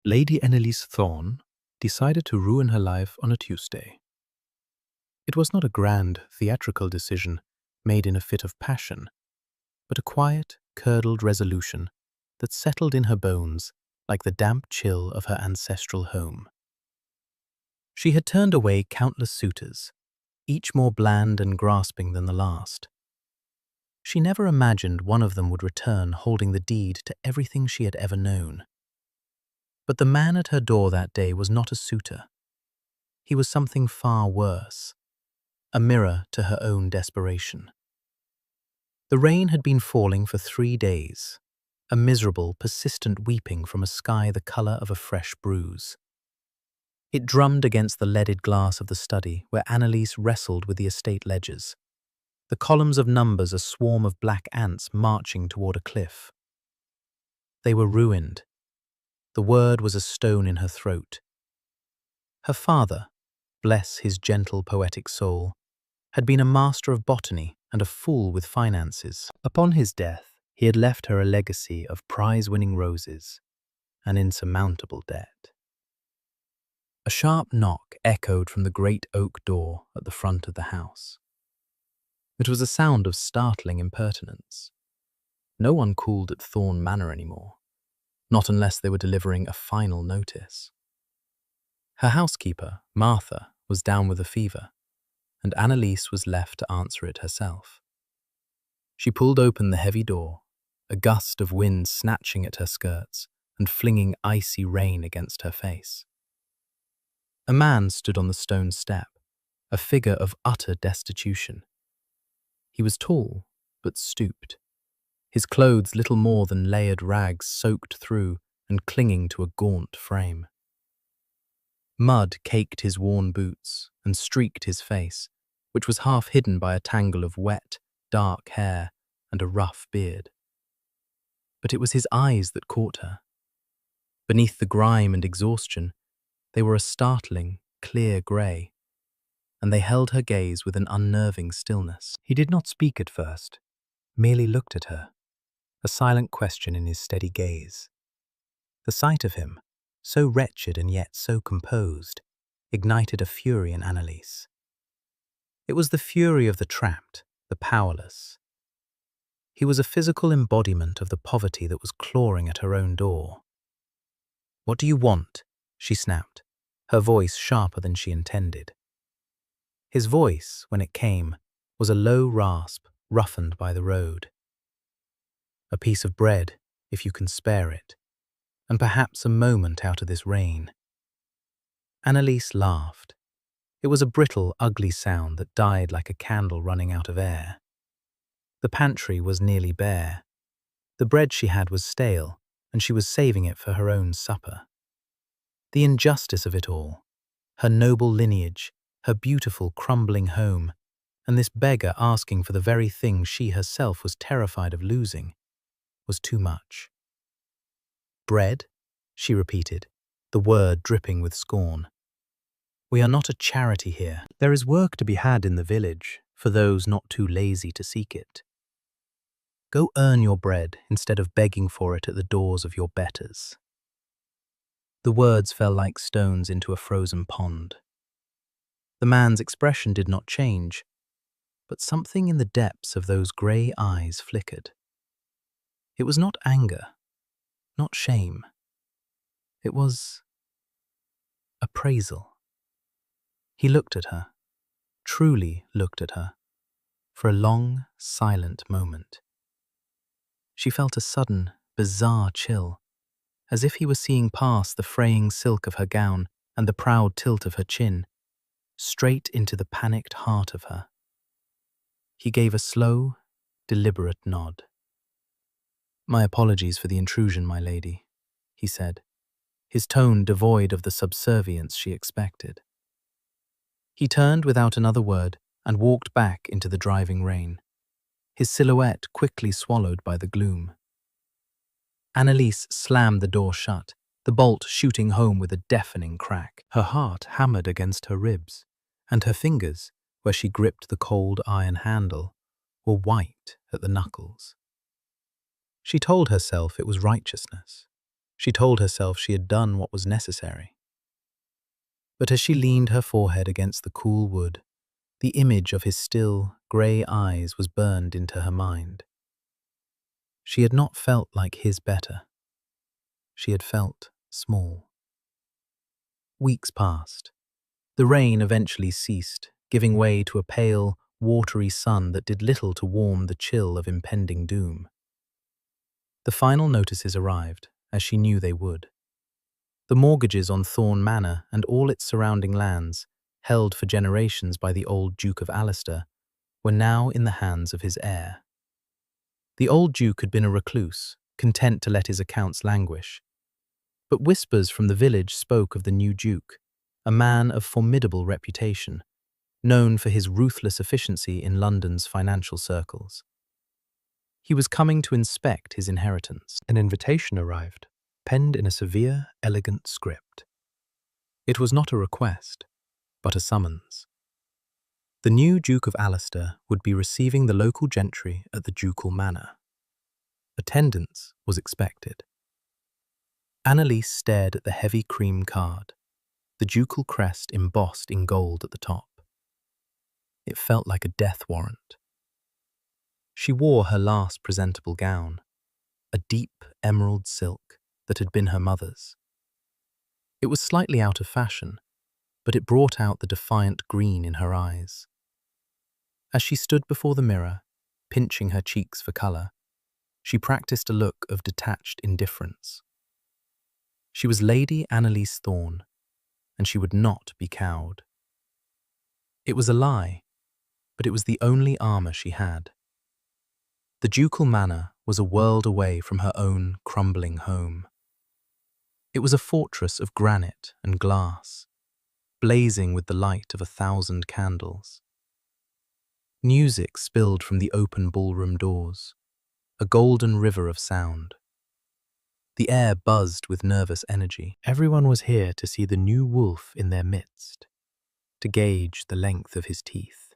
Lady Annalise Thorne decided to ruin her life on a Tuesday. It was not a grand, theatrical decision made in a fit of passion, but a quiet, curdled resolution that settled in her bones like the damp chill of her ancestral home. She had turned away countless suitors, each more bland and grasping than the last. She never imagined one of them would return holding the deed to everything she had ever known. But the man at her door that day was not a suitor. He was something far worse, a mirror to her own desperation. The rain had been falling for 3 days, a miserable, persistent weeping from a sky the colour of a fresh bruise. It drummed against the leaded glass of the study where Annalise wrestled with the estate ledgers, the columns of numbers a swarm of black ants marching toward a cliff. They were ruined. The word was a stone in her throat. Her father, bless his gentle poetic soul, had been a master of botany and a fool with finances. Upon his death, he had left her a legacy of prize-winning roses, an insurmountable debt. A sharp knock echoed from the great oak door at the front of the house. It was a sound of startling impertinence. No one called at Thorne Manor anymore, not unless they were delivering a final notice. Her housekeeper, Martha, was down with a fever, and Annalise was left to answer it herself. She pulled open the heavy door, a gust of wind snatching at her skirts and flinging icy rain against her face. A man stood on the stone step, a figure of utter destitution. He was tall, but stooped, his clothes little more than layered rags soaked through and clinging to a gaunt frame. Mud caked his worn boots and streaked his face, which was half hidden by a tangle of wet, dark hair and a rough beard. But it was his eyes that caught her. Beneath the grime and exhaustion, they were a startling, clear grey, and they held her gaze with an unnerving stillness. He did not speak at first, merely looked at her, a silent question in his steady gaze. The sight of him, so wretched and yet so composed, ignited a fury in Annalise. It was the fury of the trapped, the powerless. He was a physical embodiment of the poverty that was clawing at her own door. "What do you want?" she snapped, her voice sharper than she intended. His voice, when it came, was a low rasp roughened by the road. "A piece of bread, if you can spare it, and perhaps a moment out of this rain." Annalise laughed. It was a brittle, ugly sound that died like a candle running out of air. The pantry was nearly bare. The bread she had was stale, and she was saving it for her own supper. The injustice of it all, her noble lineage, her beautiful, crumbling home, and this beggar asking for the very thing she herself was terrified of losing, was too much. "Bread?" she repeated, the word dripping with scorn. "We are not a charity here. There is work to be had in the village for those not too lazy to seek it. Go earn your bread instead of begging for it at the doors of your betters." The words fell like stones into a frozen pond. The man's expression did not change, but something in the depths of those grey eyes flickered. It was not anger, not shame. It was appraisal. He looked at her, truly looked at her, for a long, silent moment. She felt a sudden, bizarre chill, as if he were seeing past the fraying silk of her gown and the proud tilt of her chin, straight into the panicked heart of her. He gave a slow, deliberate nod. "My apologies for the intrusion, my lady," he said, his tone devoid of the subservience she expected. He turned without another word and walked back into the driving rain, his silhouette quickly swallowed by the gloom. Annalise slammed the door shut, the bolt shooting home with a deafening crack. Her heart hammered against her ribs, and her fingers, where she gripped the cold iron handle, were white at the knuckles. She told herself it was righteousness, She told herself she had done what was necessary. But as she leaned her forehead against the cool wood, the image of his still, grey eyes was burned into her mind. She had not felt like his better. She had felt small. Weeks passed. The rain eventually ceased, giving way to a pale, watery sun that did little to warm the chill of impending doom. The final notices arrived, as she knew they would. The mortgages on Thorn Manor and all its surrounding lands, held for generations by the old Duke of Alistair, were now in the hands of his heir. The old Duke had been a recluse, content to let his accounts languish. But whispers from the village spoke of the new Duke, a man of formidable reputation, known for his ruthless efficiency in London's financial circles. He was coming to inspect his inheritance. An invitation arrived, penned in a severe, elegant script. It was not a request, but a summons. The new Duke of Alistair would be receiving the local gentry at the ducal manor. Attendance was expected. Annalise stared at the heavy cream card, the ducal crest embossed in gold at the top. It felt like a death warrant. She wore her last presentable gown, a deep emerald silk that had been her mother's. It was slightly out of fashion, but it brought out the defiant green in her eyes. As she stood before the mirror, pinching her cheeks for colour, she practiced a look of detached indifference. She was Lady Annalise Thorn, and she would not be cowed. It was a lie, but it was the only armour she had. The ducal manor was a world away from her own crumbling home. It was a fortress of granite and glass, blazing with the light of 1,000 candles. Music spilled from the open ballroom doors, a golden river of sound. The air buzzed with nervous energy. Everyone was here to see the new wolf in their midst, to gauge the length of his teeth.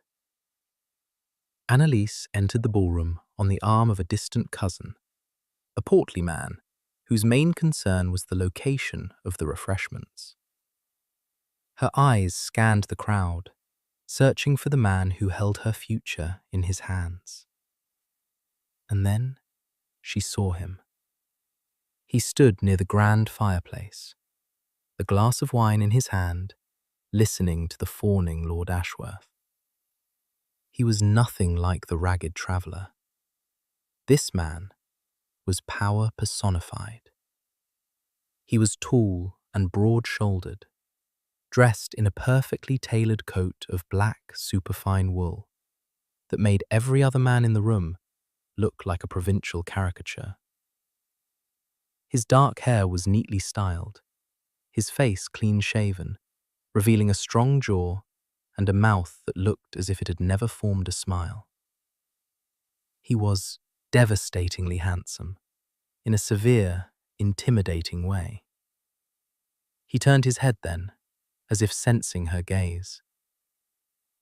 Annalise entered the ballroom on the arm of a distant cousin, a portly man whose main concern was the location of the refreshments. Her eyes scanned the crowd, searching for the man who held her future in his hands. And then she saw him. He stood near the grand fireplace, the glass of wine in his hand, listening to the fawning Lord Ashworth. He was nothing like the ragged traveller. This man was power personified. He was tall and broad-shouldered, dressed in a perfectly tailored coat of black superfine wool that made every other man in the room look like a provincial caricature. His dark hair was neatly styled, his face clean-shaven, revealing a strong jaw and a mouth that looked as if it had never formed a smile. He was devastatingly handsome, in a severe, intimidating way. He turned his head then, as if sensing her gaze.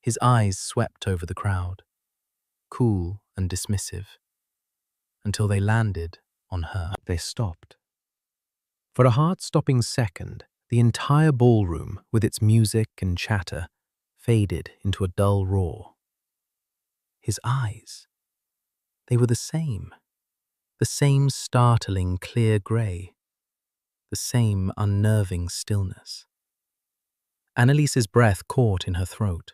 His eyes swept over the crowd, cool and dismissive, until they landed on her. They stopped. For a heart-stopping second, the entire ballroom, with its music and chatter, faded into a dull roar. His eyes, they were the same startling clear grey, the same unnerving stillness. Annalise's breath caught in her throat.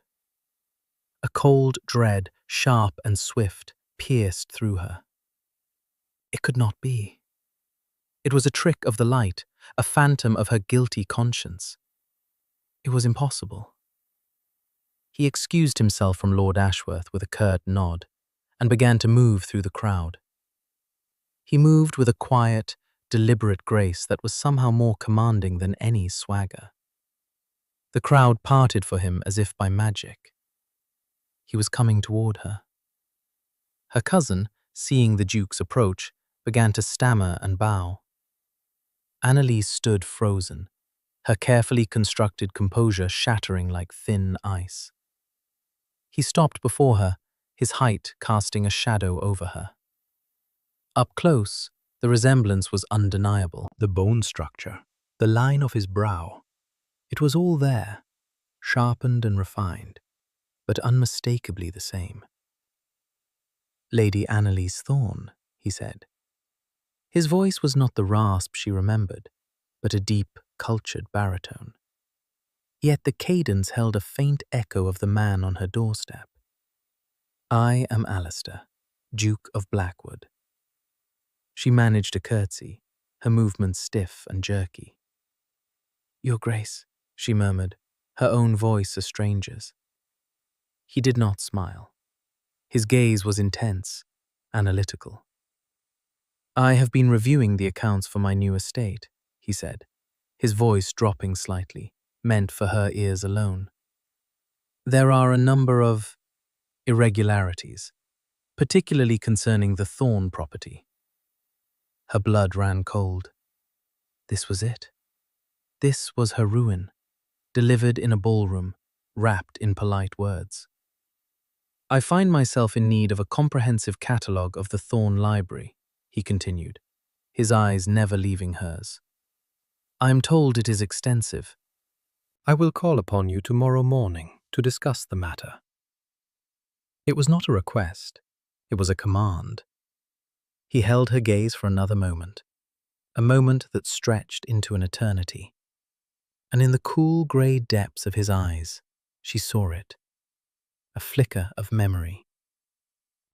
A cold dread, sharp and swift, pierced through her. It could not be. It was a trick of the light, a phantom of her guilty conscience. It was impossible. He excused himself from Lord Ashworth with a curt nod and began to move through the crowd. He moved with a quiet, deliberate grace that was somehow more commanding than any swagger. The crowd parted for him as if by magic. He was coming toward her. Her cousin, seeing the Duke's approach, began to stammer and bow. Annalise stood frozen, her carefully constructed composure shattering like thin ice. He stopped before her, his height casting a shadow over her. Up close, The resemblance was undeniable. The bone structure, the line of his brow, it was all there, sharpened and refined, but unmistakably the same. "Lady Annalise Thorne," he said. His voice was not the rasp she remembered, but a deep, cultured baritone. Yet the cadence held a faint echo of the man on her doorstep. "I am Alistair, Duke of Blackwood." She managed a curtsy, her movements stiff and jerky. "Your Grace," she murmured, her own voice a stranger's. He did not smile. His gaze was intense, analytical. "I have been reviewing the accounts for my new estate," he said, his voice dropping slightly, meant for her ears alone. "There are a number of irregularities, particularly concerning the Thorne property." Her blood ran cold. This was it. This was her ruin, delivered in a ballroom, wrapped in polite words. "I find myself in need of a comprehensive catalogue of the Thorne Library," he continued, his eyes never leaving hers. "I am told it is extensive. I will call upon you tomorrow morning to discuss the matter." It was not a request, it was a command. He held her gaze for another moment, a moment that stretched into an eternity. And in the cool grey depths of his eyes, she saw it. A flicker of memory.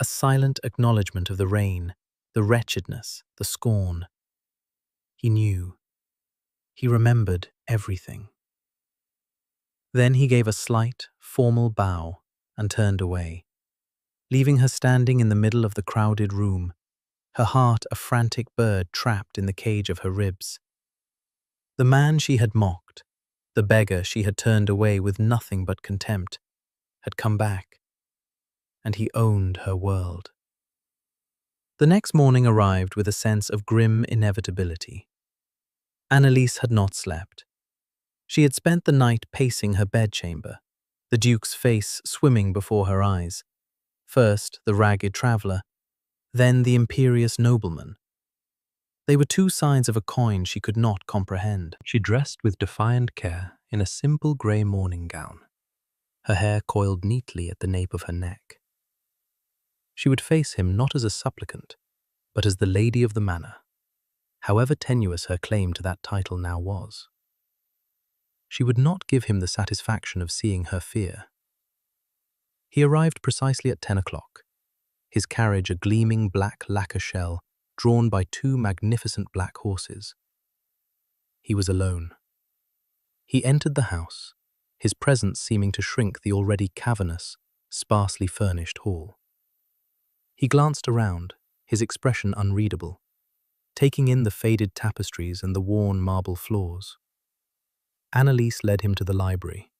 A silent acknowledgement of the rain, the wretchedness, the scorn. He knew. He remembered everything. Then he gave a slight, formal bow and turned away, leaving her standing in the middle of the crowded room, her heart a frantic bird trapped in the cage of her ribs. The man she had mocked, the beggar she had turned away with nothing but contempt, had come back, and he owned her world. The next morning arrived with a sense of grim inevitability. Annalise had not slept. She had spent the night pacing her bedchamber, the Duke's face swimming before her eyes. First the ragged traveller, then the imperious nobleman. They were two sides of a coin she could not comprehend. She dressed with defiant care in a simple grey morning gown, her hair coiled neatly at the nape of her neck. She would face him not as a supplicant, but as the lady of the manor, however tenuous her claim to that title now was. She would not give him the satisfaction of seeing her fear. He arrived precisely at 10 o'clock, his carriage a gleaming black lacquer shell drawn by two magnificent black horses. He was alone. He entered the house, his presence seeming to shrink the already cavernous, sparsely furnished hall. He glanced around, his expression unreadable, taking in the faded tapestries and the worn marble floors. Annalise led him to the library.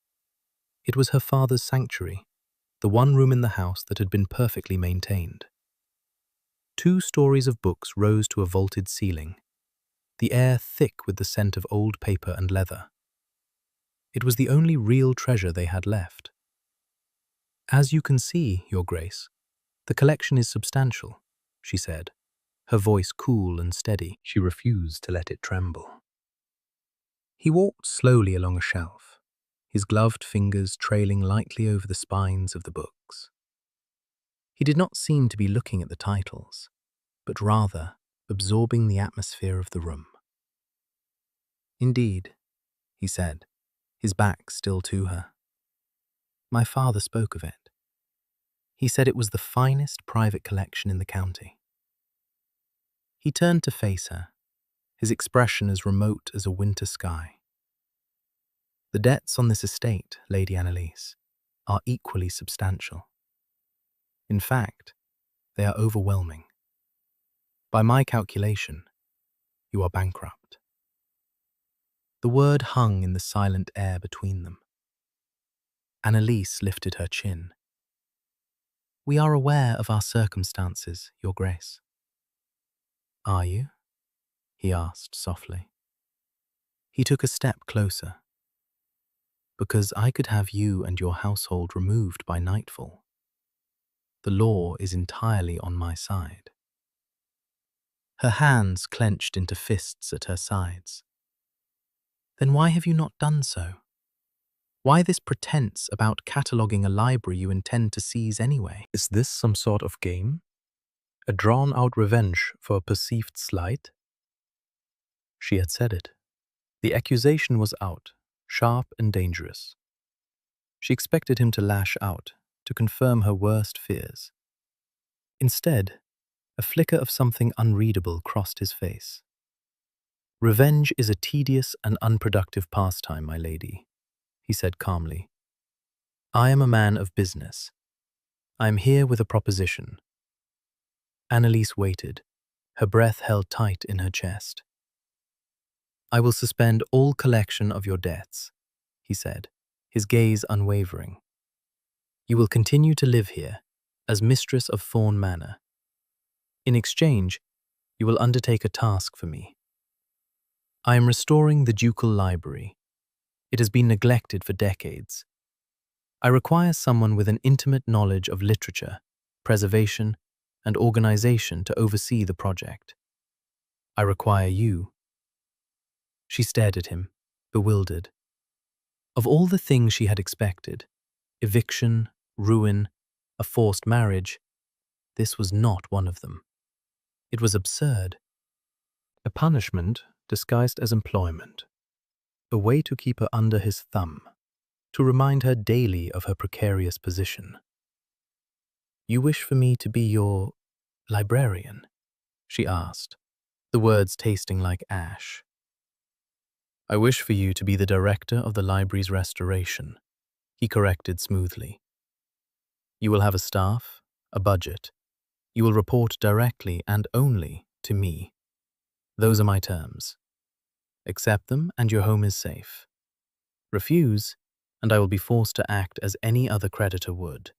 It was her father's sanctuary, the one room in the house that had been perfectly maintained. 2 stories of books rose to a vaulted ceiling, the air thick with the scent of old paper and leather. It was the only real treasure they had left. "As you can see, Your Grace, the collection is substantial," she said, her voice cool and steady. She refused to let it tremble. He walked slowly along a shelf, his gloved fingers trailing lightly over the spines of the books. He did not seem to be looking at the titles, but rather absorbing the atmosphere of the room. "Indeed," he said, his back still to her. "My father spoke of it. He said it was the finest private collection in the county." He turned to face her, his expression as remote as a winter sky. "The debts on this estate, Lady Annalise, are equally substantial. In fact, they are overwhelming. By my calculation, you are bankrupt." The word hung in the silent air between them. Annalise lifted her chin. "We are aware of our circumstances, Your Grace." "Are you?" he asked softly. He took a step closer. "Because I could have you and your household removed by nightfall. The law is entirely on my side." her hands clenched into fists at her sides. Then why have you not done so? Why this pretense about cataloguing a library you intend to seize anyway? Is this some sort of game? A drawn-out revenge for a perceived slight? She had said it. The accusation was out, sharp and dangerous. She expected him to lash out, to confirm her worst fears. Instead, a flicker of something unreadable crossed his face. "Revenge is a tedious and unproductive pastime, my lady," he said calmly. "I am a man of business. I am here with a proposition." Annalise waited, her breath held tight in her chest. "I will suspend all collection of your debts," he said, his gaze unwavering. "You will continue to live here, as mistress of Thorn Manor. In exchange, you will undertake a task for me. I am restoring the ducal library. It has been neglected for decades. I require someone with an intimate knowledge of literature, preservation, and organization to oversee the project. I require you." She stared at him, bewildered. Of all the things she had expected, eviction, ruin, a forced marriage, this was not one of them. It was absurd. A punishment disguised as employment. A way to keep her under his thumb, to remind her daily of her precarious position. "You wish for me to be your librarian?" she asked, the words tasting like ash. "I wish for you to be the director of the library's restoration," he corrected smoothly. "You will have a staff, a budget. You will report directly and only to me. Those are my terms. Accept them and your home is safe. Refuse, and I will be forced to act as any other creditor would."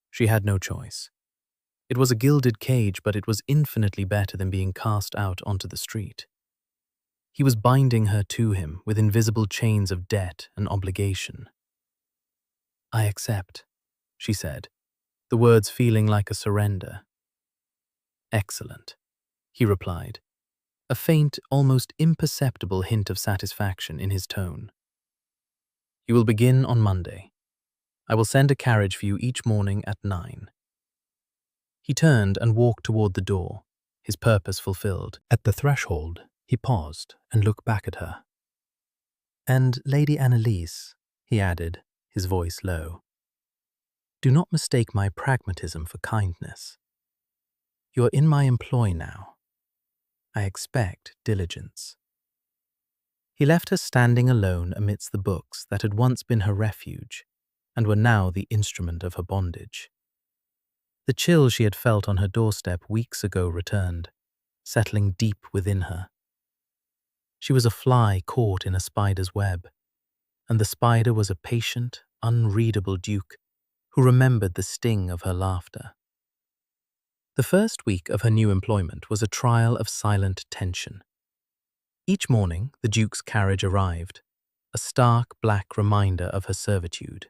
She had no choice. It was a gilded cage, but it was infinitely better than being cast out onto the street. He was binding her to him with invisible chains of debt and obligation. "I accept," she said, the words feeling like a surrender. "Excellent," he replied, a faint, almost imperceptible hint of satisfaction in his tone. "You will begin on Monday. I will send a carriage for you each morning at 9. He turned and walked toward the door, his purpose fulfilled. At the threshold, he paused and looked back at her. "And Lady Annalise," he added, his voice low, "do not mistake my pragmatism for kindness. You are in my employ now. I expect diligence." He left her standing alone amidst the books that had once been her refuge and were now the instrument of her bondage. The chill she had felt on her doorstep weeks ago returned, settling deep within her. She was a fly caught in a spider's web, and the spider was a patient, unreadable duke who remembered the sting of her laughter. The first week of her new employment was a trial of silent tension. Each morning, the Duke's carriage arrived, a stark black reminder of her servitude.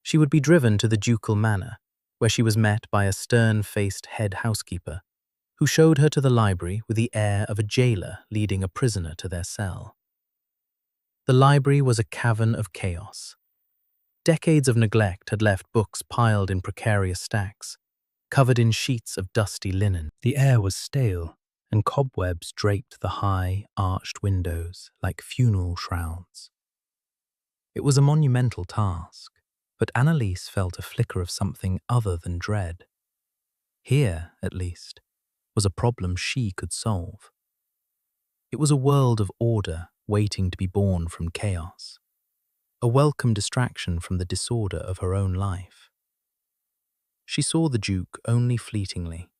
She would be driven to the ducal manor, where she was met by a stern-faced head housekeeper, who showed her to the library with the air of a jailer leading a prisoner to their cell. The library was a cavern of chaos. Decades of neglect had left books piled in precarious stacks, covered in sheets of dusty linen. The air was stale, and cobwebs draped the high, arched windows like funeral shrouds. It was a monumental task, but Annalise felt a flicker of something other than dread. Here, at least, was a problem she could solve. It was a world of order waiting to be born from chaos, a welcome distraction from the disorder of her own life. She saw the Duke only fleetingly.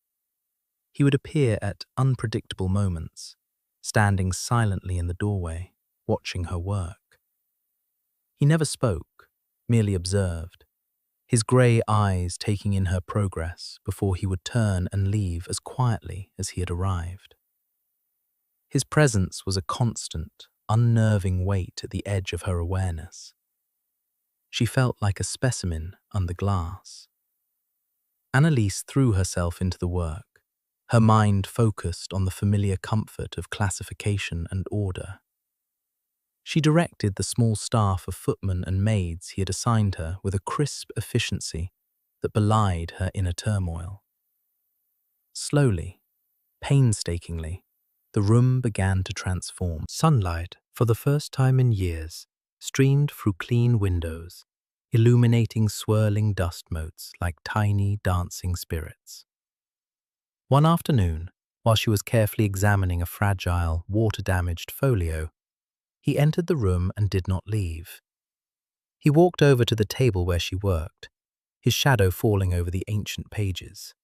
He would appear at unpredictable moments, standing silently in the doorway, watching her work. He never spoke, merely observed, his grey eyes taking in her progress before he would turn and leave as quietly as he had arrived. His presence was a constant, unnerving weight at the edge of her awareness. She felt like a specimen under glass. Annalise threw herself into the work, her mind focused on the familiar comfort of classification and order. She directed the small staff of footmen and maids he had assigned her with a crisp efficiency that belied her inner turmoil. Slowly, painstakingly, the room began to transform. Sunlight, for the first time in years, streamed through clean windows, illuminating swirling dust motes like tiny dancing spirits. One afternoon, while she was carefully examining a fragile, water-damaged folio, he entered the room and did not leave. He walked over to the table where she worked, his shadow falling over the ancient pages.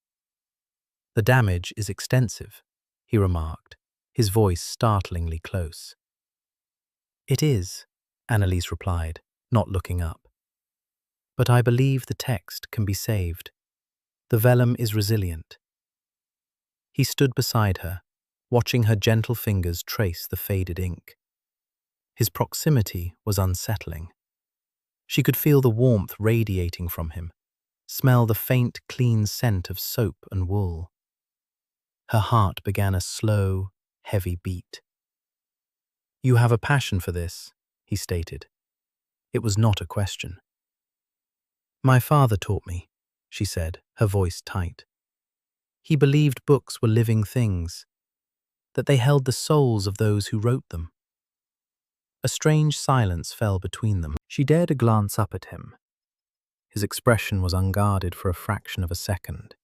"The damage is extensive," he remarked, his voice startlingly close. "It is," Annalise replied, not looking up. "But I believe the text can be saved. The vellum is resilient." He stood beside her, watching her gentle fingers trace the faded ink. His proximity was unsettling. She could feel the warmth radiating from him, smell the faint, clean scent of soap and wool. Her heart began a slow, heavy beat. "You have a passion for this," he stated. It was not a question. "My father taught me," she said, her voice tight. "He believed books were living things, that they held the souls of those who wrote them." A strange silence fell between them. She dared a glance up at him. His expression was unguarded for a fraction of a second,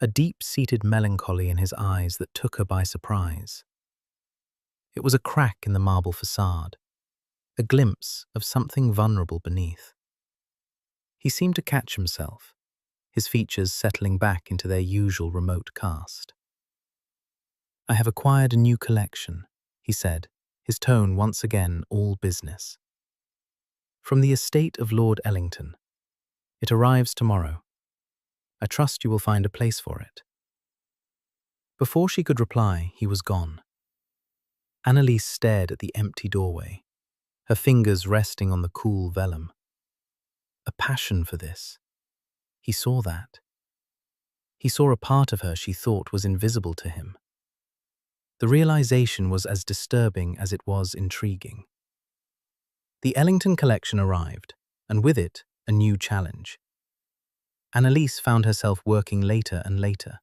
a deep-seated melancholy in his eyes that took her by surprise. It was a crack in the marble facade, a glimpse of something vulnerable beneath. He seemed to catch himself, his features settling back into their usual remote cast. "I have acquired a new collection," he said, his tone once again all business. "From the estate of Lord Ellington. It arrives tomorrow. I trust you will find a place for it." Before she could reply, he was gone. Annalise stared at the empty doorway, her fingers resting on the cool vellum. A passion for this. He saw that. He saw a part of her she thought was invisible to him. The realization was as disturbing as it was intriguing. The Ellington collection arrived, and with it, a new challenge. Annalise found herself working later and later,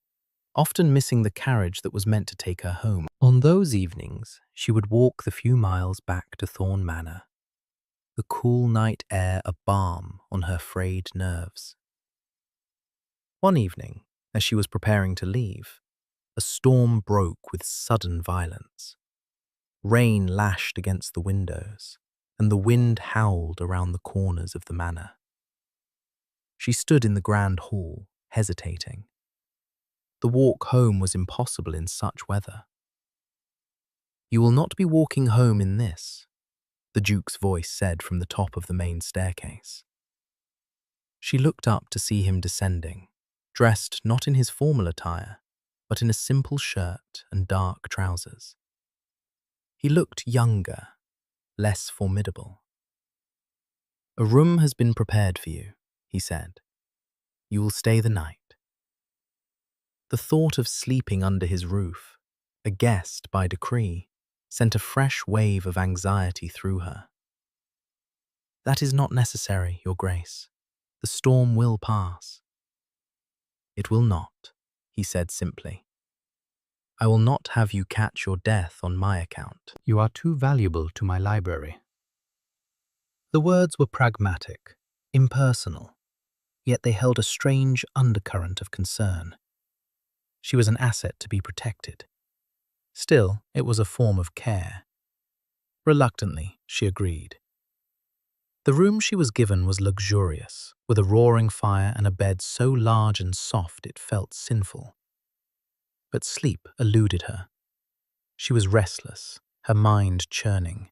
often missing the carriage that was meant to take her home. On those evenings, she would walk the few miles back to Thorn Manor, the cool night air a balm on her frayed nerves. One evening, as she was preparing to leave, a storm broke with sudden violence. Rain lashed against the windows, and the wind howled around the corners of the manor. She stood in the grand hall, hesitating. The walk home was impossible in such weather. "You will not be walking home in this," the Duke's voice said from the top of the main staircase. She looked up to see him descending, dressed not in his formal attire, but in a simple shirt and dark trousers. He looked younger, less formidable. "A room has been prepared for you," he said. "You will stay the night." The thought of sleeping under his roof, a guest by decree, sent a fresh wave of anxiety through her. "That is not necessary, Your Grace. The storm will pass." "It will not," he said simply. "I will not have you catch your death on my account. You are too valuable to my library." The words were pragmatic, impersonal, yet they held a strange undercurrent of concern. She was an asset to be protected. Still, it was a form of care. Reluctantly, she agreed. The room she was given was luxurious, with a roaring fire and a bed so large and soft it felt sinful. But sleep eluded her. She was restless, her mind churning.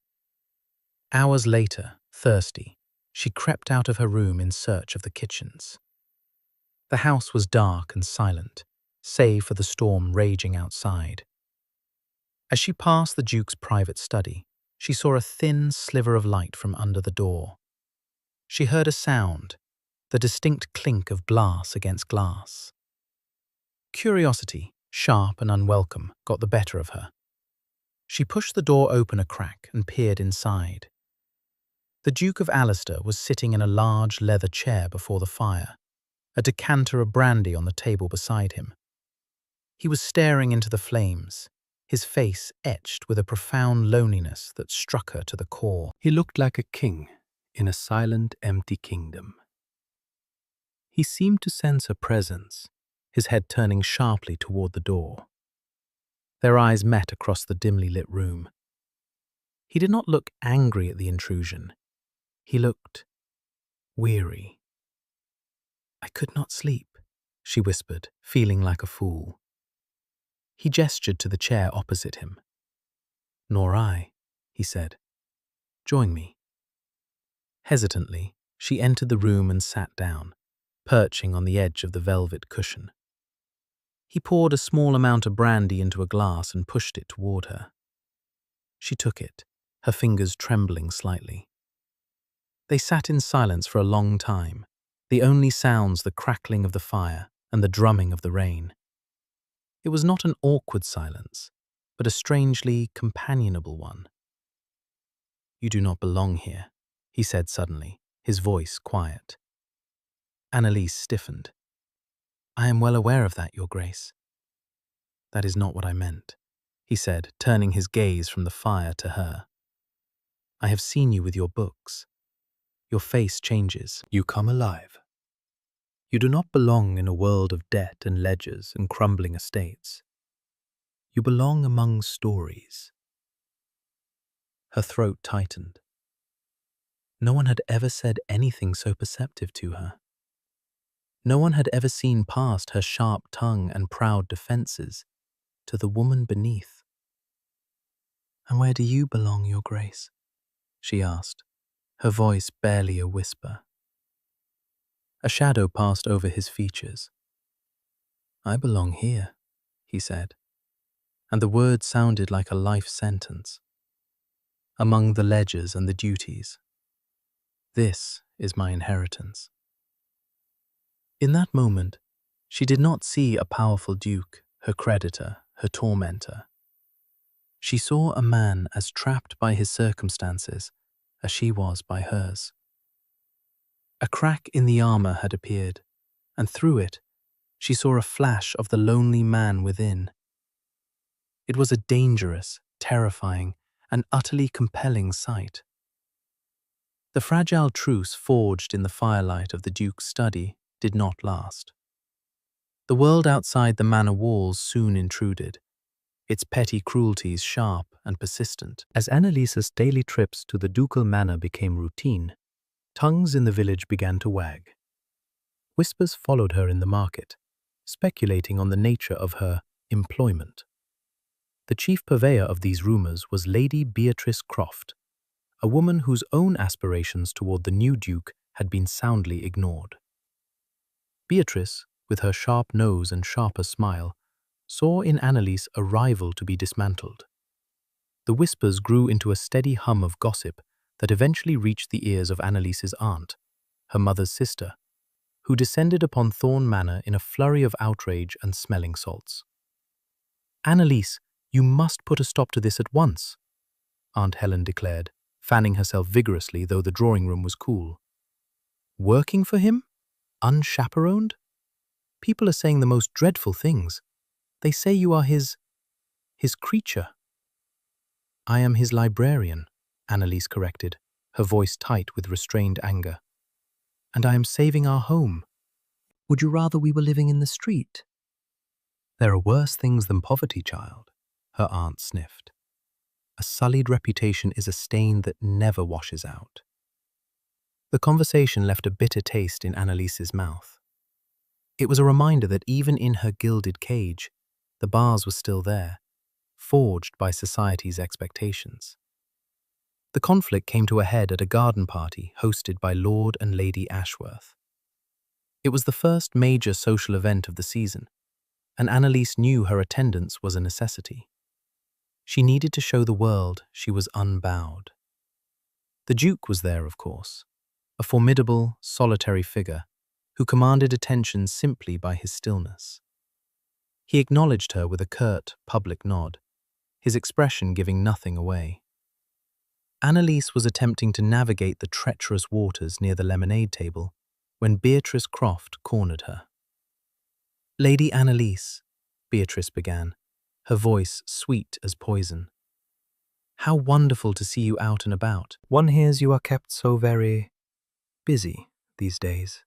Hours later, thirsty, she crept out of her room in search of the kitchens. The house was dark and silent, save for the storm raging outside. As she passed the Duke's private study, she saw a thin sliver of light from under the door. She heard a sound, the distinct clink of glass against glass. Curiosity, sharp and unwelcome, got the better of her. She pushed the door open a crack and peered inside. The Duke of Alistair was sitting in a large leather chair before the fire, a decanter of brandy on the table beside him. He was staring into the flames, his face etched with a profound loneliness that struck her to the core. He looked like a king in a silent, empty kingdom. He seemed to sense her presence, his head turning sharply toward the door. Their eyes met across the dimly lit room. He did not look angry at the intrusion. He looked weary. "I could not sleep," she whispered, feeling like a fool. He gestured to the chair opposite him. "Nor I," he said. "Join me." Hesitantly, she entered the room and sat down, perching on the edge of the velvet cushion. He poured a small amount of brandy into a glass and pushed it toward her. She took it, her fingers trembling slightly. They sat in silence for a long time, the only sounds the crackling of the fire and the drumming of the rain. It was not an awkward silence, but a strangely companionable one. "You do not belong here," he said suddenly, his voice quiet. Annalise stiffened. "I am well aware of that, Your Grace." "That is not what I meant," he said, turning his gaze from the fire to her. "I have seen you with your books. Your face changes. You come alive. You do not belong in a world of debt and ledgers and crumbling estates. You belong among stories." Her throat tightened. No one had ever said anything so perceptive to her. No one had ever seen past her sharp tongue and proud defenses to the woman beneath. "And where do you belong, Your Grace?" she asked, her voice barely a whisper. A shadow passed over his features. "I belong here," he said, and the word sounded like a life sentence. "Among the ledgers and the duties. This is my inheritance." In that moment, she did not see a powerful duke, her creditor, her tormentor. She saw a man as trapped by his circumstances as she was by hers. A crack in the armor had appeared, and through it, she saw a flash of the lonely man within. It was a dangerous, terrifying, and utterly compelling sight. The fragile truce forged in the firelight of the Duke's study did not last. The world outside the manor walls soon intruded, its petty cruelties sharp and persistent. As Annalise's daily trips to the ducal manor became routine, tongues in the village began to wag. Whispers followed her in the market, speculating on the nature of her employment. The chief purveyor of these rumors was Lady Beatrice Croft, a woman whose own aspirations toward the new duke had been soundly ignored. Beatrice, with her sharp nose and sharper smile, saw in Annalise a rival to be dismantled. The whispers grew into a steady hum of gossip that eventually reached the ears of Annalise's aunt, her mother's sister, who descended upon Thorn Manor in a flurry of outrage and smelling salts. "Annalise, you must put a stop to this at once," Aunt Helen declared, fanning herself vigorously though the drawing room was cool. "Working for him? Unchaperoned? People are saying the most dreadful things. They say you are his creature." "I am his librarian," Annalise corrected, her voice tight with restrained anger. "And I am saving our home. Would you rather we were living in the street?" "There are worse things than poverty, child," her aunt sniffed. "A sullied reputation is a stain that never washes out." The conversation left a bitter taste in Annalise's mouth. It was a reminder that even in her gilded cage, the bars were still there, forged by society's expectations. The conflict came to a head at a garden party hosted by Lord and Lady Ashworth. It was the first major social event of the season, and Annalise knew her attendance was a necessity. She needed to show the world she was unbowed. The Duke was there, of course, a formidable, solitary figure who commanded attention simply by his stillness. He acknowledged her with a curt, public nod, his expression giving nothing away. Annalise was attempting to navigate the treacherous waters near the lemonade table when Beatrice Croft cornered her. "Lady Annalise," Beatrice began, her voice sweet as poison. "How wonderful to see you out and about. One hears you are kept so very busy these days."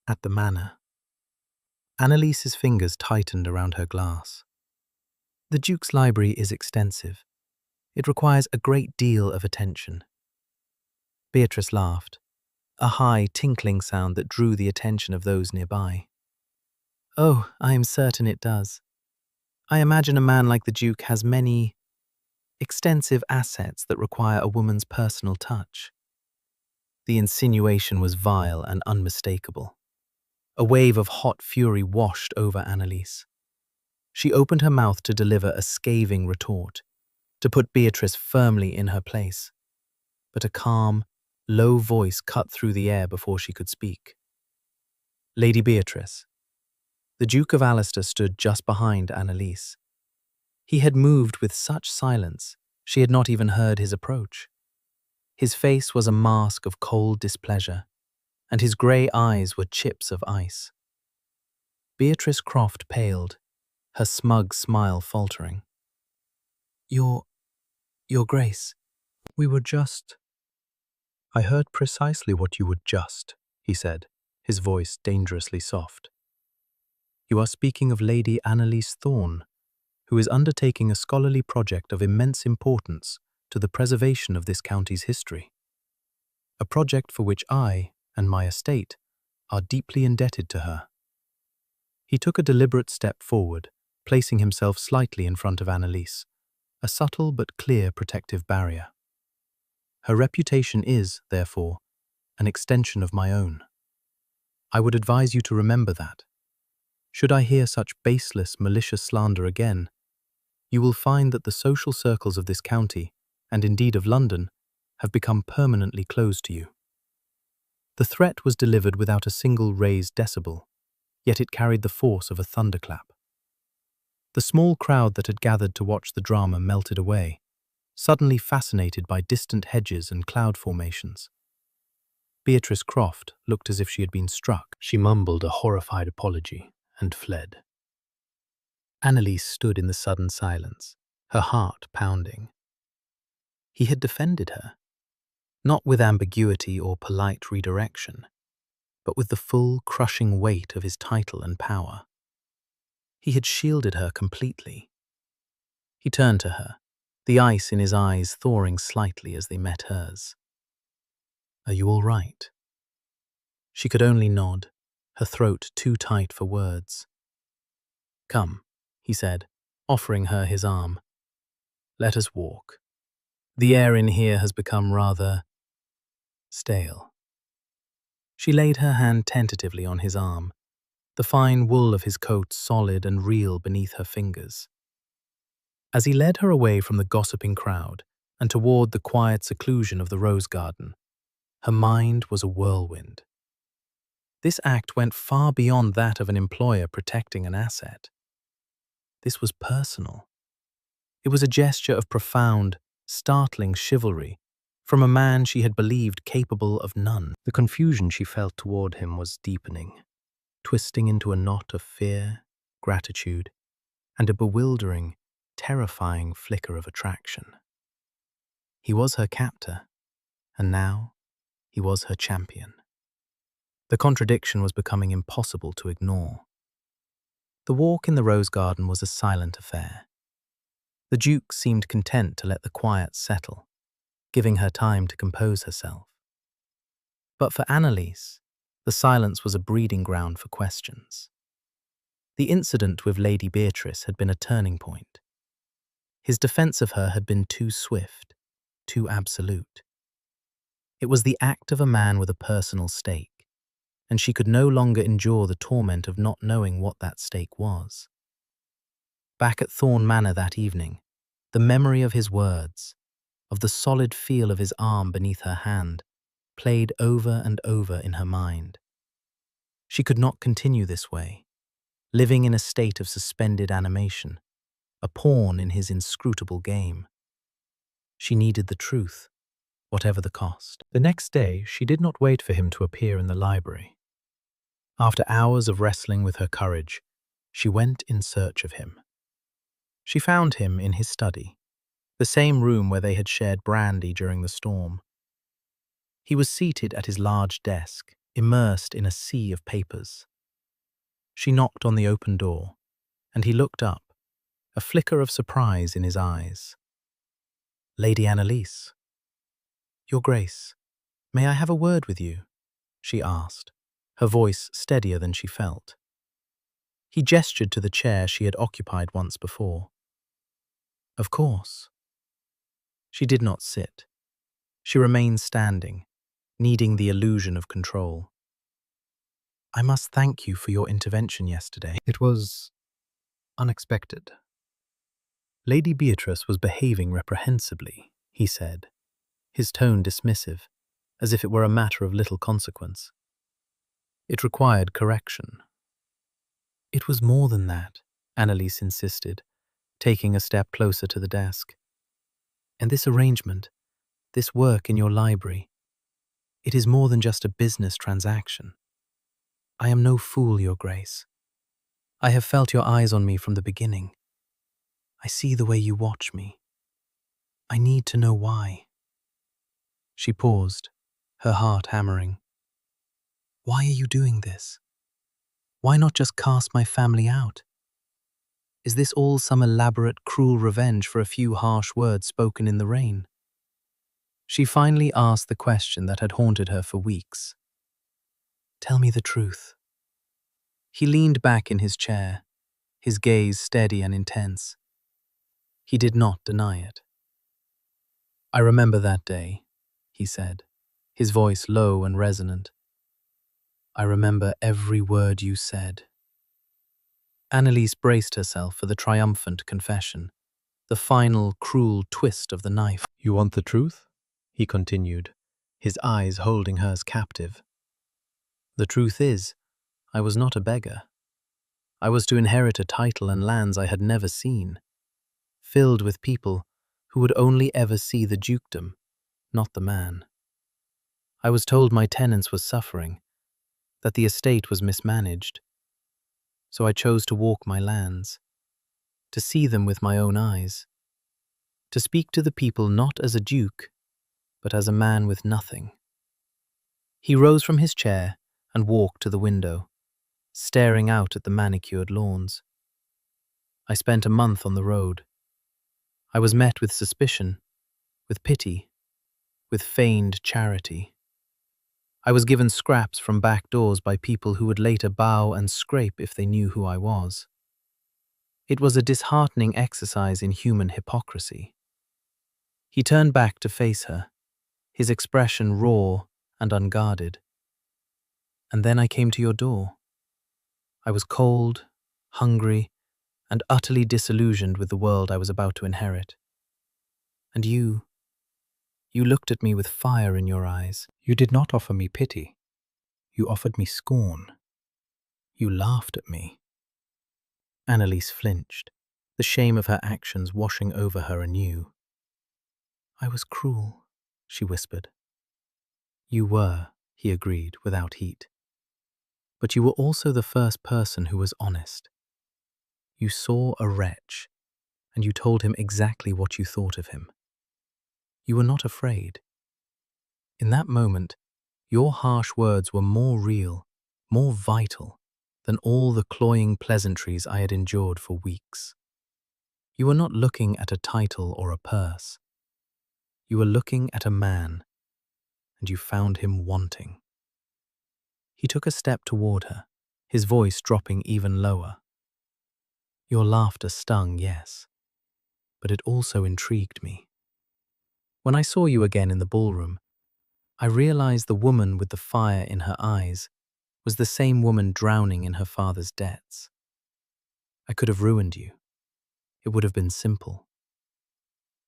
At the manor. Annalise's fingers tightened around her glass. "The Duke's library is extensive. It requires a great deal of attention." Beatrice laughed, a high, tinkling sound that drew the attention of those nearby. "Oh, I am certain it does. I imagine a man like the Duke has many extensive assets that require a woman's personal touch." The insinuation was vile and unmistakable. A wave of hot fury washed over Annalise. She opened her mouth to deliver a scathing retort, to put Beatrice firmly in her place. But a calm, low voice cut through the air before she could speak. "Lady Beatrice." The Duke of Allister stood just behind Annalise. He had moved with such silence, she had not even heard his approach. His face was a mask of cold displeasure, and his grey eyes were chips of ice. Beatrice Croft paled, her smug smile faltering. Your Grace, we were just—" "I heard precisely what you would just," he said, his voice dangerously soft. "You are speaking of Lady Annalise Thorne, who is undertaking a scholarly project of immense importance to the preservation of this county's history. A project for which I and my estate are deeply indebted to her." He took a deliberate step forward, placing himself slightly in front of Annalise, a subtle but clear protective barrier. "Her reputation is, therefore, an extension of my own. I would advise you to remember that. Should I hear such baseless, malicious slander again, you will find that the social circles of this county, and indeed of London, have become permanently closed to you." The threat was delivered without a single raised decibel, yet it carried the force of a thunderclap. The small crowd that had gathered to watch the drama melted away, suddenly fascinated by distant hedges and cloud formations. Beatrice Croft looked as if she had been struck. She mumbled a horrified apology and fled. Annalise stood in the sudden silence, her heart pounding. He had defended her, not with ambiguity or polite redirection, but with the full, crushing weight of his title and power. He had shielded her completely. He turned to her, the ice in his eyes thawing slightly as they met hers. "Are you all right?" She could only nod, her throat too tight for words. "Come," he said, offering her his arm. "Let us walk. The air in here has become rather stale." She laid her hand tentatively on his arm, the fine wool of his coat solid and real beneath her fingers. As he led her away from the gossiping crowd and toward the quiet seclusion of the rose garden, her mind was a whirlwind. This act went far beyond that of an employer protecting an asset. This was personal. It was a gesture of profound, startling chivalry from a man she had believed capable of none. The confusion she felt toward him was deepening, twisting into a knot of fear, gratitude, and a bewildering, terrifying flicker of attraction. He was her captor, and now he was her champion. The contradiction was becoming impossible to ignore. The walk in the rose garden was a silent affair. The Duke seemed content to let the quiet settle, giving her time to compose herself. But for Annalise, the silence was a breeding ground for questions. The incident with Lady Beatrice had been a turning point. His defense of her had been too swift, too absolute. It was the act of a man with a personal stake, and she could no longer endure the torment of not knowing what that stake was. Back at Thorne Manor that evening, the memory of his words, of the solid feel of his arm beneath her hand, played over and over in her mind. She could not continue this way, living in a state of suspended animation, a pawn in his inscrutable game. She needed the truth, whatever the cost. The next day, she did not wait for him to appear in the library. After hours of wrestling with her courage, she went in search of him. She found him in his study, the same room where they had shared brandy during the storm. He was seated at his large desk, immersed in a sea of papers. She knocked on the open door, and he looked up, a flicker of surprise in his eyes. "Lady Annalise." "Your Grace, may I have a word with you?" she asked, her voice steadier than she felt. He gestured to the chair she had occupied once before. "Of course." She did not sit. She remained standing, needing the illusion of control. "I must thank you for your intervention yesterday. It was unexpected." Lady Beatrice was behaving reprehensibly, he said, his tone dismissive, as if it were a matter of little consequence. It required correction. "It was more than that," Annalise insisted, taking a step closer to the desk. "And this arrangement, this work in your library, it is more than just a business transaction. I am no fool, Your Grace. I have felt your eyes on me from the beginning. I see the way you watch me. I need to know why." She paused, her heart hammering. "Why are you doing this? Why not just cast my family out? Is this all some elaborate, cruel revenge for a few harsh words spoken in the rain?" She finally asked the question that had haunted her for weeks. "Tell me the truth." He leaned back in his chair, his gaze steady and intense. He did not deny it. "I remember that day," he said, his voice low and resonant. "I remember every word you said." Annalise braced herself for the triumphant confession, the final cruel twist of the knife. "You want the truth?" he continued, his eyes holding hers captive. "The truth is, I was not a beggar. I was to inherit a title and lands I had never seen, filled with people who would only ever see the dukedom, not the man. I was told my tenants were suffering, that the estate was mismanaged. So I chose to walk my lands, to see them with my own eyes, to speak to the people not as a duke, but as a man with nothing." He rose from his chair and walked to the window, staring out at the manicured lawns. "I spent a month on the road. I was met with suspicion, with pity, with feigned charity. I was given scraps from back doors by people who would later bow and scrape if they knew who I was. It was a disheartening exercise in human hypocrisy." He turned back to face her, his expression raw and unguarded. "And then I came to your door. I was cold, hungry, and utterly disillusioned with the world I was about to inherit. And you looked at me with fire in your eyes. You did not offer me pity. You offered me scorn. You laughed at me." Annalise flinched, the shame of her actions washing over her anew. "I was cruel," she whispered. "You were," he agreed without heat. "But you were also the first person who was honest. You saw a wretch, and you told him exactly what you thought of him. You were not afraid. In that moment, your harsh words were more real, more vital, than all the cloying pleasantries I had endured for weeks. You were not looking at a title or a purse. You were looking at a man, and you found him wanting." He took a step toward her, his voice dropping even lower. "Your laughter stung, yes, but it also intrigued me. When I saw you again in the ballroom, I realized the woman with the fire in her eyes was the same woman drowning in her father's debts. I could have ruined you. It would have been simple."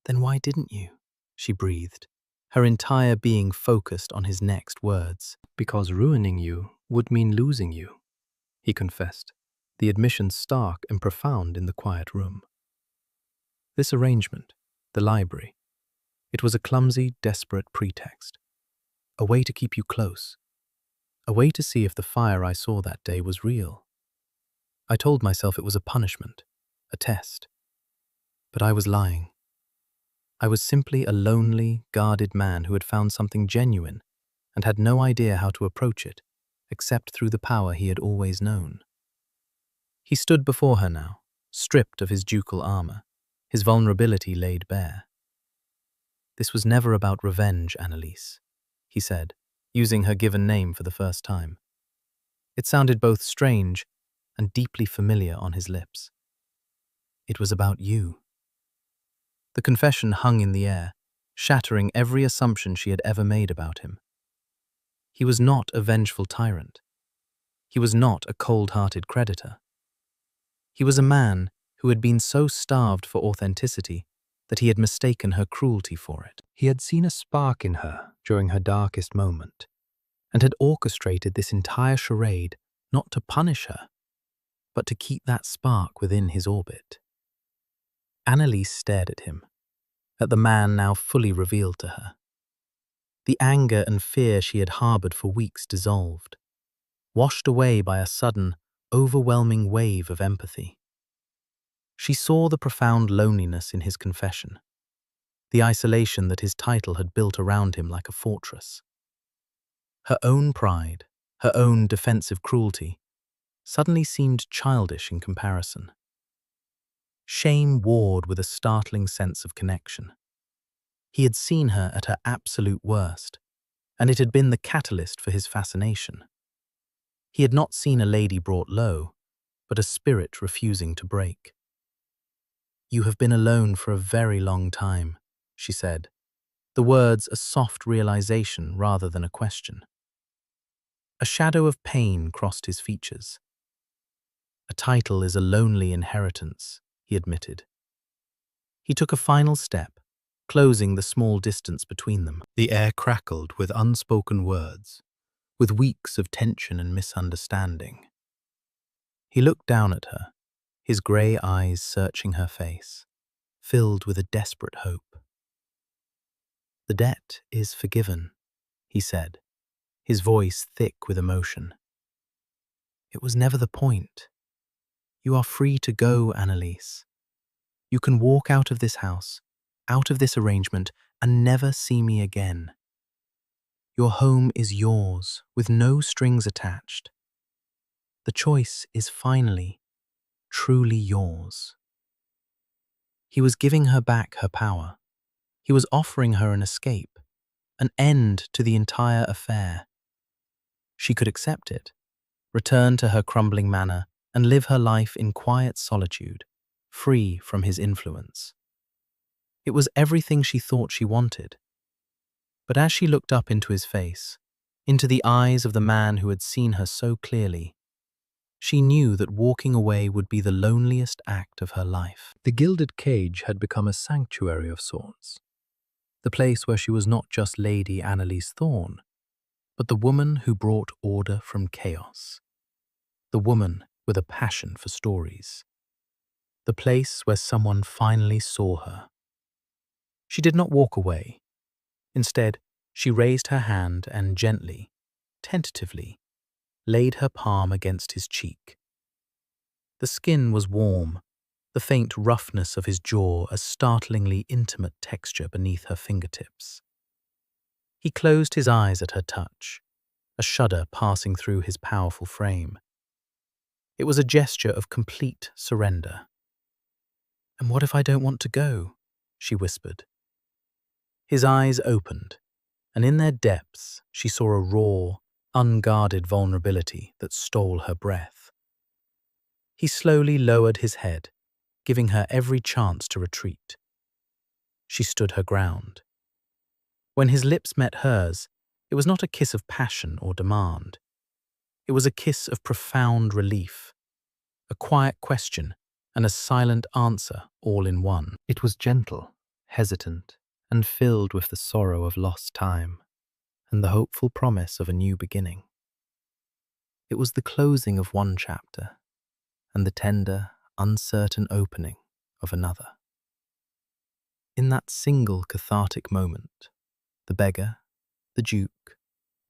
"Then why didn't you?" she breathed, her entire being focused on his next words. "Because ruining you would mean losing you," he confessed, the admission stark and profound in the quiet room. This arrangement, the library, it was a clumsy, desperate pretext. A way to keep you close. A way to see if the fire I saw that day was real. I told myself it was a punishment, a test. But I was lying. I was simply a lonely, guarded man who had found something genuine and had no idea how to approach it, except through the power he had always known. He stood before her now, stripped of his ducal armor, his vulnerability laid bare. "This was never about revenge, Annalise," he said, using her given name for the first time. It sounded both strange and deeply familiar on his lips. "It was about you." The confession hung in the air, shattering every assumption she had ever made about him. He was not a vengeful tyrant. He was not a cold-hearted creditor. He was a man who had been so starved for authenticity that he had mistaken her cruelty for it. He had seen a spark in her during her darkest moment, and had orchestrated this entire charade not to punish her, but to keep that spark within his orbit. Annalise stared at him, at the man now fully revealed to her. The anger and fear she had harbored for weeks dissolved, washed away by a sudden, overwhelming wave of empathy. She saw the profound loneliness in his confession, the isolation that his title had built around him like a fortress. Her own pride, her own defensive cruelty, suddenly seemed childish in comparison. Shame warred with a startling sense of connection. He had seen her at her absolute worst, and it had been the catalyst for his fascination. He had not seen a lady brought low, but a spirit refusing to break. "You have been alone for a very long time," she said, the words a soft realization rather than a question. A shadow of pain crossed his features. "A title is a lonely inheritance," he admitted. He took a final step, closing the small distance between them. The air crackled with unspoken words, with weeks of tension and misunderstanding. He looked down at her, his grey eyes searching her face, filled with a desperate hope. "The debt is forgiven," he said, his voice thick with emotion. "It was never the point. You are free to go, Annalise. You can walk out of this house, out of this arrangement, and never see me again. Your home is yours, with no strings attached. The choice is finally, truly yours." He was giving her back her power. He was offering her an escape, an end to the entire affair. She could accept it, return to her crumbling manor, and live her life in quiet solitude, free from his influence. It was everything she thought she wanted. But as she looked up into his face, into the eyes of the man who had seen her so clearly, she knew that walking away would be the loneliest act of her life. The gilded cage had become a sanctuary of sorts, the place where she was not just Lady Annalise Thorne, but the woman who brought order from chaos, the woman with a passion for stories, the place where someone finally saw her. She did not walk away. Instead, she raised her hand and gently, tentatively, laid her palm against his cheek. The skin was warm, the faint roughness of his jaw a startlingly intimate texture beneath her fingertips. He closed his eyes at her touch, a shudder passing through his powerful frame. It was a gesture of complete surrender. "And what if I don't want to go?" she whispered. His eyes opened, and in their depths she saw a raw, unguarded vulnerability that stole her breath. He slowly lowered his head, giving her every chance to retreat. She stood her ground. When his lips met hers, it was not a kiss of passion or demand. It was a kiss of profound relief, a quiet question and a silent answer all in one. It was gentle, hesitant, and filled with the sorrow of lost time and the hopeful promise of a new beginning. It was the closing of one chapter and the tender, uncertain opening of another. In that single cathartic moment, the beggar, the duke,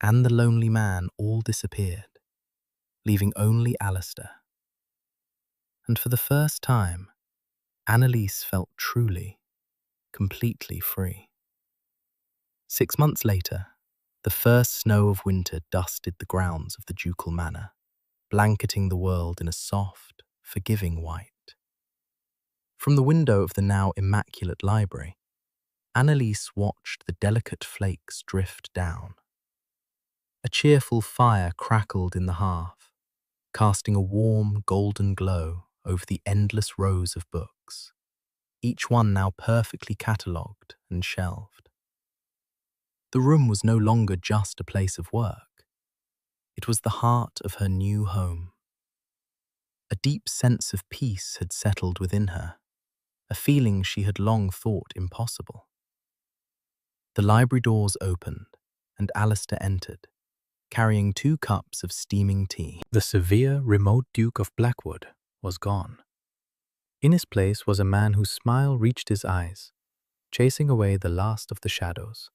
and the lonely man all disappeared, leaving only Alistair. And for the first time, Annalise felt truly, completely free. 6 months later, the first snow of winter dusted the grounds of the ducal manor, blanketing the world in a soft, forgiving white. From the window of the now immaculate library, Annalise watched the delicate flakes drift down. A cheerful fire crackled in the hearth, casting a warm, golden glow over the endless rows of books, each one now perfectly catalogued and shelved. The room was no longer just a place of work. It was the heart of her new home. A deep sense of peace had settled within her, a feeling she had long thought impossible. The library doors opened, and Alistair entered, carrying 2 cups of steaming tea. The severe, remote Duke of Blackwood was gone. In his place was a man whose smile reached his eyes, chasing away the last of the shadows.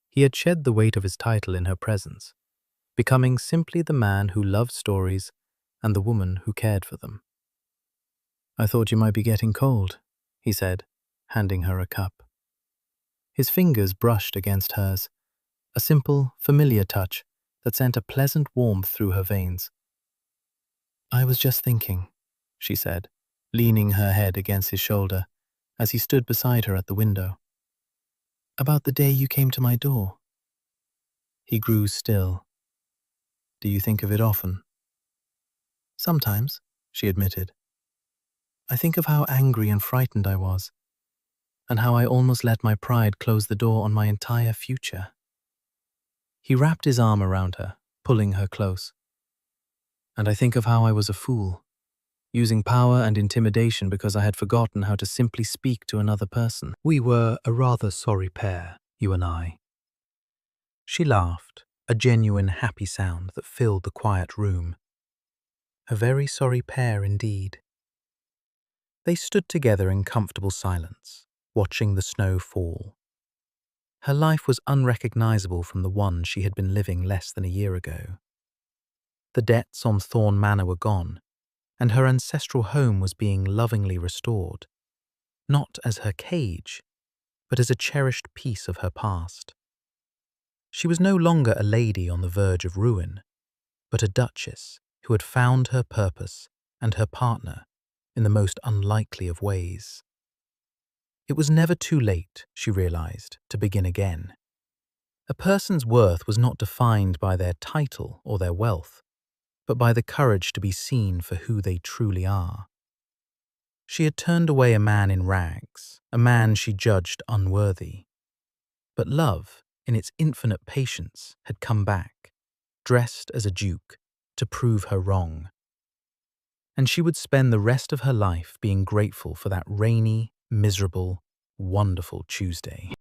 He had shed the weight of his title in her presence, becoming simply the man who loved stories and the woman who cared for them. "I thought you might be getting cold," he said, handing her a cup. His fingers brushed against hers, a simple, familiar touch that sent a pleasant warmth through her veins. "I was just thinking," she said, leaning her head against his shoulder as he stood beside her at the window, "about the day you came to my door." He grew still. "Do you think of it often?" "Sometimes," she admitted. "I think of how angry and frightened I was, and how I almost let my pride close the door on my entire future." He wrapped his arm around her, pulling her close. "And I think of how I was a fool, using power and intimidation because I had forgotten how to simply speak to another person. We were a rather sorry pair, you and I." She laughed, a genuine happy sound that filled the quiet room. A very sorry pair indeed. They stood together in comfortable silence, watching the snow fall. Her life was unrecognizable from the one she had been living less than a year ago. The debts on Thorn Manor were gone, and her ancestral home was being lovingly restored, not as her cage, but as a cherished piece of her past. She was no longer a lady on the verge of ruin, but a duchess who had found her purpose and her partner in the most unlikely of ways. It was never too late, she realized, to begin again. A person's worth was not defined by their title or their wealth, but by the courage to be seen for who they truly are. She had turned away a man in rags, a man she judged unworthy. But love, in its infinite patience, had come back, dressed as a duke, to prove her wrong. And she would spend the rest of her life being grateful for that rainy, miserable, wonderful Tuesday.